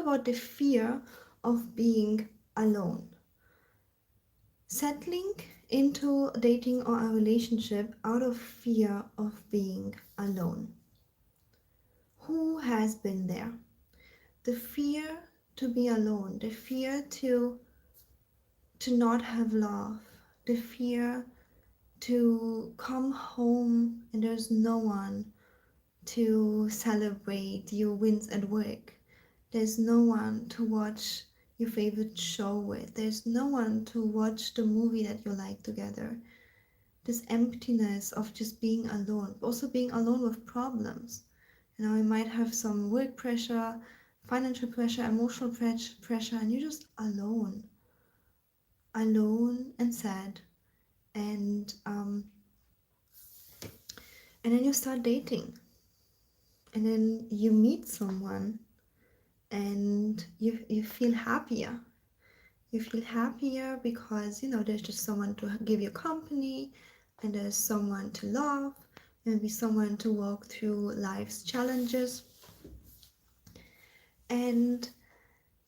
about the fear of being alone. Settling into dating or a relationship out of fear of being alone. Who has been there? The fear to be alone, the fear to not have love, the fear to come home and there's no one to celebrate your wins at work. There's no one to watch your favorite show with. There's no one to watch the movie that you like together. This emptiness of just being alone, also being alone with problems. You know, you might have some work pressure, financial pressure, emotional pressure, and you're just alone. Alone and sad. And then you start dating. And then you meet someone and you feel happier. You feel happier because, you know, there's just someone to give you company, and there's someone to love, maybe someone to walk through life's challenges. And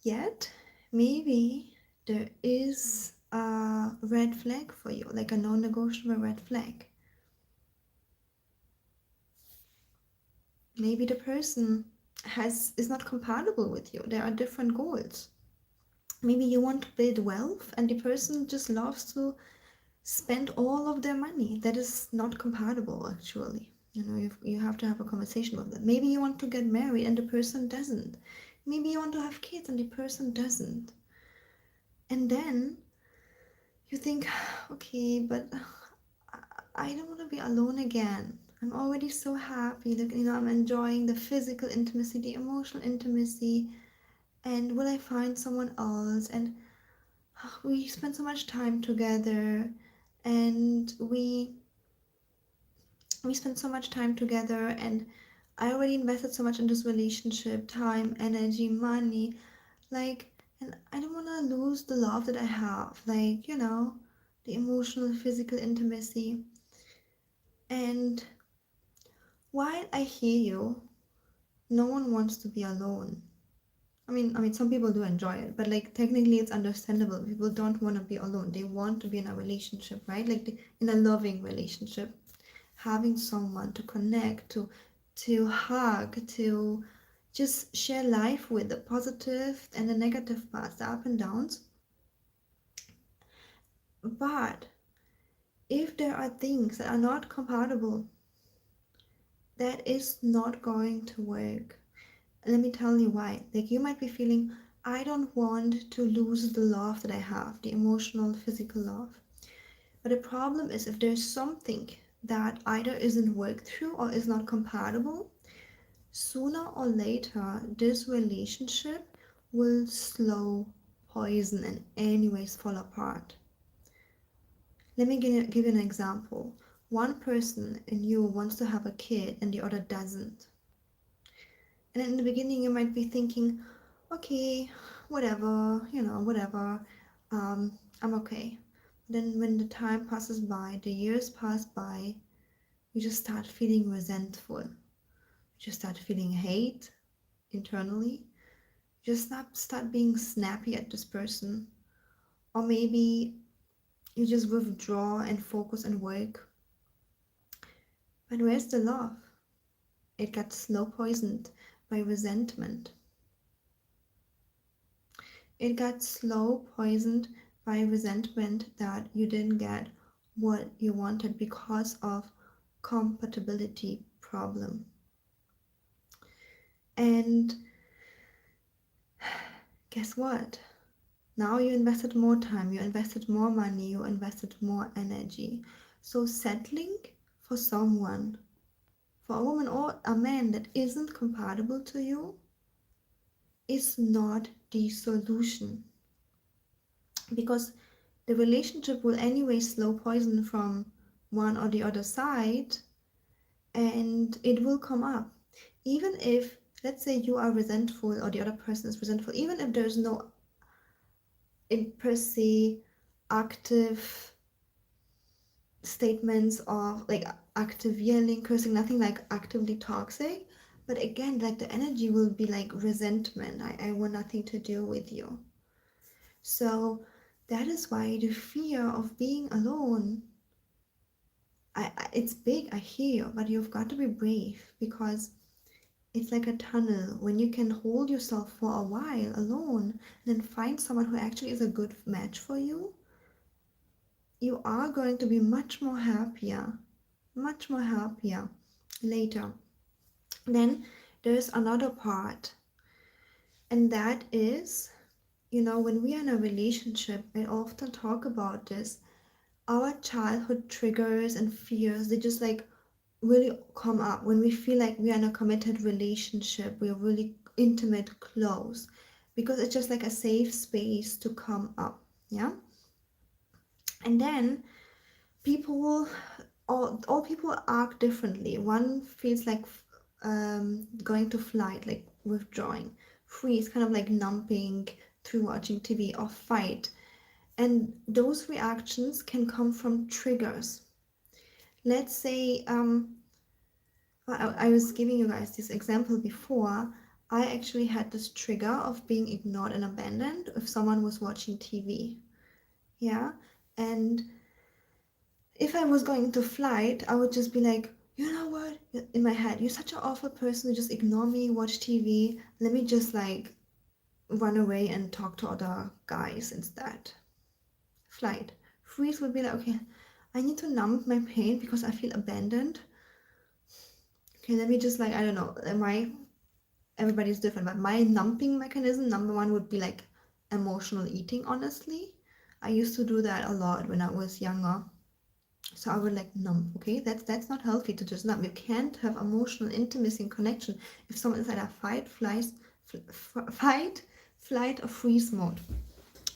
yet, maybe there is a red flag for you, like a non-negotiable red flag. Maybe the person is not compatible with you. There are different goals. Maybe you want to build wealth and the person just loves to spend all of their money. That is not compatible, actually. You know, you have to have a conversation with them. Maybe you want to get married and the person doesn't. Maybe you want to have kids and the person doesn't. And then you think, okay, but I don't want to be alone again. I'm already so happy. Look, you know, I'm enjoying the physical intimacy, the emotional intimacy. And will I find someone else? And we spend so much time together, and we spend so much time together, and I already invested so much in this relationship, time, energy, money, like, and I don't want to lose the love that I have, like, you know, the emotional, physical intimacy. And while I hear you, no one wants to be alone. I mean, some people do enjoy it, but like technically, it's understandable. People don't want to be alone. They want to be in a relationship, right? Like in a loving relationship, having someone to connect to hug, to just share life with, the positive and the negative parts, the up and downs. But if there are things that are not compatible, that is not going to work. Let me tell you why. Like, you might be feeling, I don't want to lose the love that I have, the emotional, physical love. But the problem is, if there's something that either isn't worked through or is not compatible, sooner or later this relationship will slow poison and anyways fall apart. Let me give you an example. One person in you wants to have a kid and the other doesn't. And in the beginning, you might be thinking, okay, whatever, you know, whatever, I'm okay. Then when the time passes by, the years pass by, you just start feeling resentful. You just start feeling hate internally. You just start being snappy at this person. Or maybe you just withdraw and focus and work. But where's the love? It got slow poisoned by resentment. It got slow poisoned by resentment that you didn't get what you wanted because of compatibility problem. And guess what? Now you invested more time, you invested more money, you invested more energy. So settling for someone, for a woman or a man that isn't compatible to you, is not the solution. Because the relationship will anyway slow poison from one or the other side, and it will come up. Even if, let's say, you are resentful or the other person is resentful, even if there's no in per se active statements of like active yelling, cursing, nothing like actively toxic, But again, like the energy will be like resentment. I want nothing to do with you. So that is why the fear of being alone, it's big, I hear you, but you've got to be brave because it's like a tunnel. When you can hold yourself for a while alone, then find someone who actually is a good match for you, you are going to be much more happier later. Then there's another part, and that is, when we are in a relationship, I often talk about this. Our childhood triggers and fears, they just like really come up when we feel like we are in a committed relationship, we're really intimate, close, because it's just like a safe space to come up. Yeah. And then people, all people act differently. One feels like going to flight, like withdrawing, freeze, kind of like numbing through watching TV, or fight. And those reactions can come from triggers. Let's say, I was giving you guys this example before. I actually had this trigger of being ignored and abandoned if someone was watching TV. Yeah. And if I was going to flight, I would just be like, you know what? In my head, you're such an awful person to just ignore me, watch TV. Let me just like run away and talk to other guys instead. Flight. Freeze would be like, okay, I need to numb my pain because I feel abandoned. Okay, let me just like, I don't know, everybody's different, but my numbing mechanism, number one, would be like emotional eating, honestly. I used to do that a lot when I was younger. So I would like numb. Okay, that's not healthy to just numb. You can't have emotional intimacy and connection if someone is at a fight, flight, or freeze mode.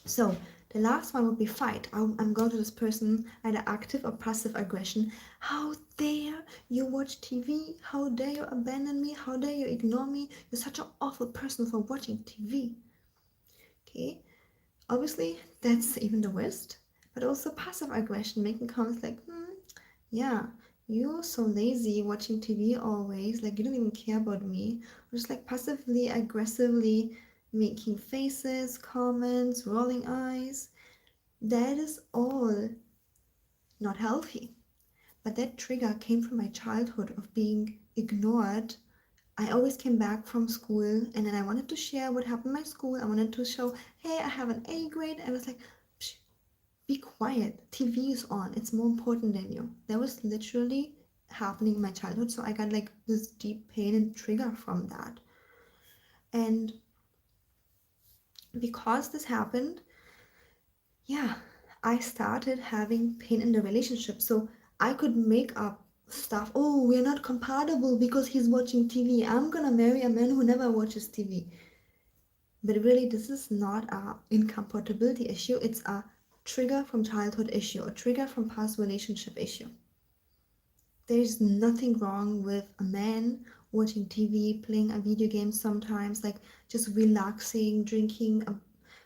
So the last one would be fight. I'm going to this person, either active or passive aggression. How dare you watch TV? How dare you abandon me? How dare you ignore me? You're such an awful person for watching TV. Okay, obviously that's even the worst. But also passive aggression, making comments like, yeah, you're so lazy watching TV always, like you don't even care about me. Or just like passively, aggressively making faces, comments, rolling eyes. That is all not healthy. But that trigger came from my childhood of being ignored. I always came back from school and then I wanted to share what happened in my school. I wanted to show, hey, I have an A grade. I was like, psh, be quiet. TV is on. It's more important than you. That was literally happening in my childhood. So I got like this deep pain and trigger from that. And because this happened, yeah, I started having pain in the relationship. So I could make up stuff. Oh, we're not compatible because he's watching TV. I'm gonna marry a man who never watches TV. But really, this is not a incompatibility issue. It's a trigger from childhood issue, a trigger from past relationship issue. There's nothing wrong with a man watching TV, playing a video game sometimes, like just relaxing, drinking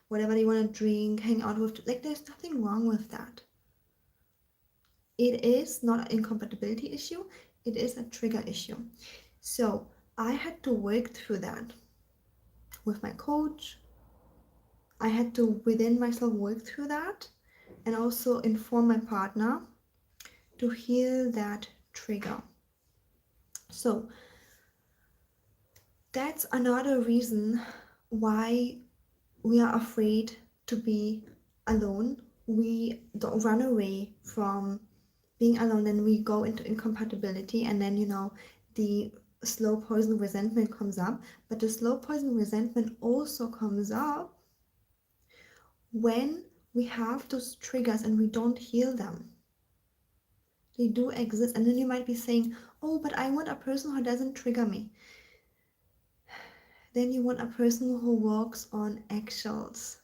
whatever they want to drink, hang out with. Like, there's nothing wrong with that. It is not an incompatibility issue, it is a trigger issue. So I had to work through that with my coach. I had to within myself work through that and also inform my partner to heal that trigger. So that's another reason why we are afraid to be alone. We don't run away from being alone, then we go into incompatibility, and then the slow poison resentment comes up. But the slow poison resentment also comes up when we have those triggers and we don't heal them. They do exist, and then you might be saying, oh, but I want a person who doesn't trigger me. Then you want a person who walks on eggshells.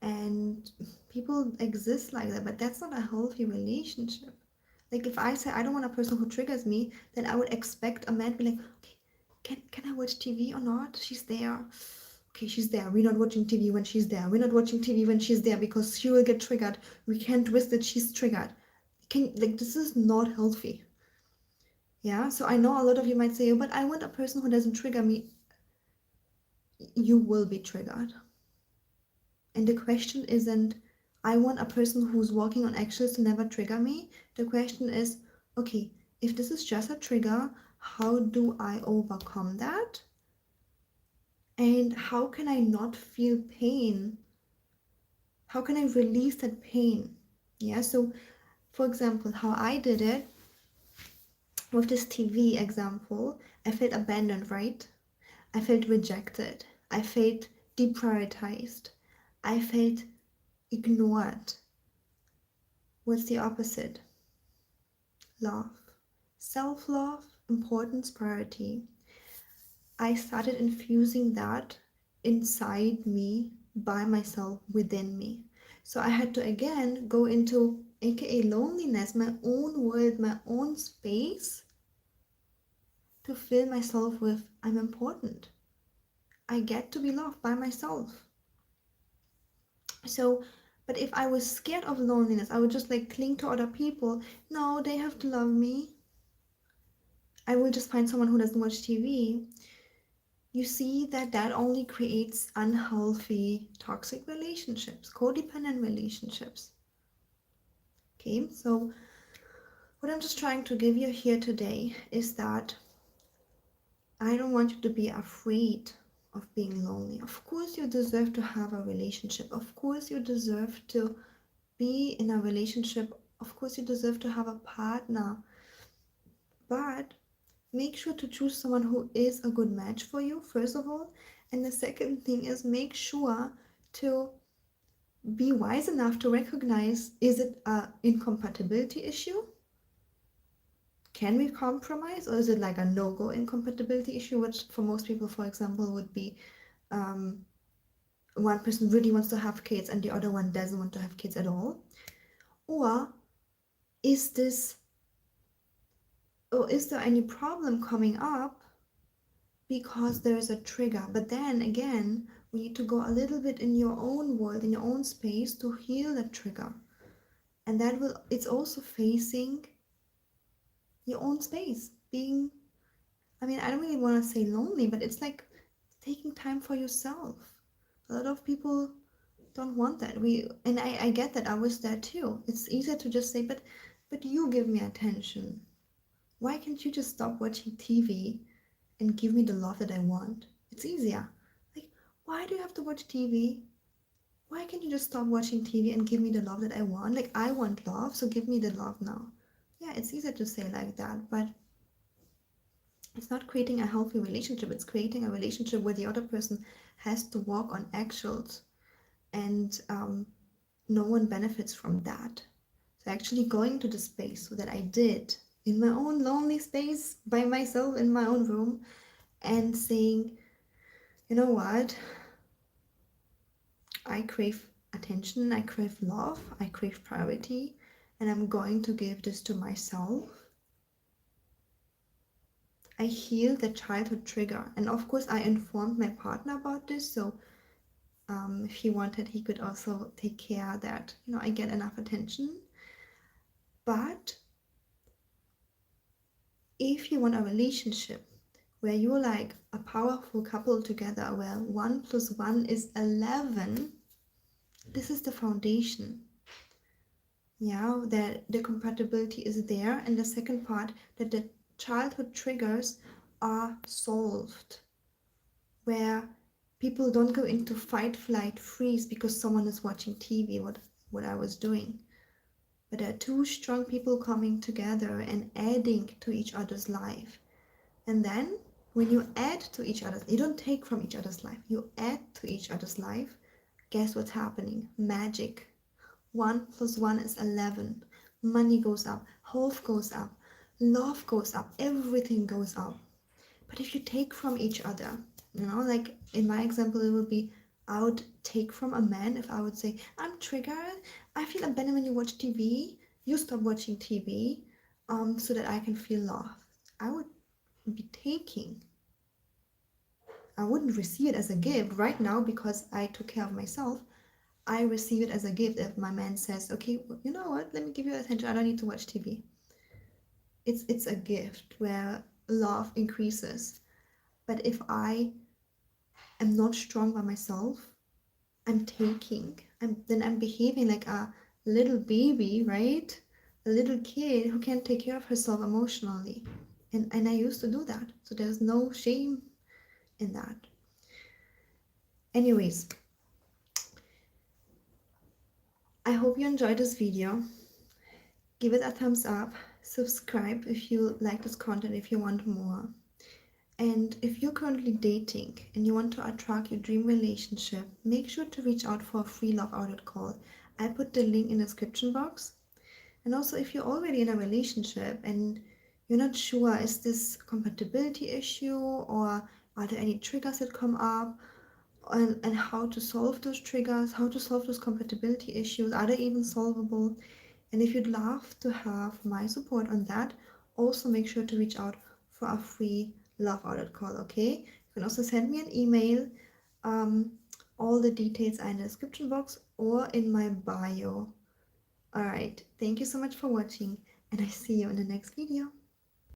And people exist like that, but that's not a healthy relationship. Like, if I say I don't want a person who triggers me, then I would expect a man to be like, okay, can I watch TV or not? She's there. Okay, she's there. We're not watching TV when she's there. We're not watching TV when she's there because she will get triggered. We can't twist that she's triggered. This is not healthy. Yeah, so I know a lot of you might say, oh, but I want a person who doesn't trigger me. You will be triggered. And the question isn't, I want a person who's walking on eggshells to never trigger me. The question is, okay, if this is just a trigger, how do I overcome that? And how can I not feel pain? How can I release that pain? Yeah, so for example, how I did it with this TV example, I felt abandoned, right? I felt rejected. I felt deprioritized. I felt ignored. What's the opposite? Love. Self love, importance, priority. I started infusing that inside me, by myself, within me. So I had to again go into aka loneliness, my own world, my own space, to fill myself with I'm important. I get to be loved by myself. So, but if I was scared of loneliness, I would just like cling to other people. No, they have to love me. I will just find someone who doesn't watch TV. You see that that only creates unhealthy, toxic relationships, codependent relationships. Okay, so what I'm just trying to give you here today is that I don't want you to be afraid of being lonely. Of course, you deserve to have a relationship. Of course, you deserve to be in a relationship. Of course, you deserve to have a partner. But make sure to choose someone who is a good match for you, first of all. And the second thing is make sure to be wise enough to recognize, is it a incompatibility issue? Can we compromise, or is it like a no-go incompatibility issue, which for most people, for example, would be um, one person really wants to have kids and the other one doesn't want to have kids at all? Or is this, or is there any problem coming up because there's a trigger? But then again, we need to go a little bit in your own world, in your own space, to heal that trigger. And that will, it's also facing your own space, being, I mean, I don't really want to say lonely, but it's like taking time for yourself. A lot of people don't want that. And I get that. I was there too. It's easier to just say, but you give me attention. Why can't you just stop watching TV and give me the love that I want? It's easier. Like, why do you have to watch TV? Why can't you just stop watching TV and give me the love that I want? Like, I want love, so give me the love now. Yeah, it's easier to say like that, but it's not creating a healthy relationship. It's creating a relationship where the other person has to walk on eggshells, and no one benefits from that. So actually going to the space so that I did in my own lonely space by myself in my own room, and saying, you know what, I crave attention, I crave love, I crave priority, and I'm going to give this to myself. I healed the childhood trigger, and of course I informed my partner about this, so if he wanted, he could also take care that, you know, I get enough attention. But if you want a relationship where you're like a powerful couple together, where 1 plus 1 is 11, this is the foundation. Yeah, that the compatibility is there, and the second part, that the childhood triggers are solved, where people don't go into fight, flight, freeze because someone is watching TV, what I was doing. But there are two strong people coming together and adding to each other's life. And then when you add to each other's, you don't take from each other's life, you add to each other's life, guess what's happening? Magic. 1 plus 1 is 11. Money goes up, health goes up, love goes up, everything goes up. But if you take from each other, you know, like in my example, it would be, I would take from a man if I would say, I'm triggered, I feel abandoned when you watch TV, you stop watching TV, so that I can feel love. I would be taking. I wouldn't receive it as a gift right now because I took care of myself. I receive it as a gift if my man says, okay, you know what, let me give you attention, I don't need to watch TV. it's a gift where love increases. But if I am not strong by myself, then I'm behaving like a little baby, right? A little kid who can't take care of herself emotionally. And I used to do that. So there's no shame in that. Anyways, I hope you enjoyed this video. Give it a thumbs up. Subscribe if you like this content, if you want more. And if you're currently dating and you want to attract your dream relationship, make sure to reach out for a free love audit call. I put the link in the description box. And also, if you're already in a relationship and you're not sure, is this compatibility issue or are there any triggers that come up, and how to solve those triggers, how to solve those compatibility issues, are they even solvable? And if you'd love to have my support on that, also make sure to reach out for a free love audit call, okay? You can also send me an email. Um, all the details are in the description box or in my bio. Alright, thank you so much for watching, and I see you in the next video.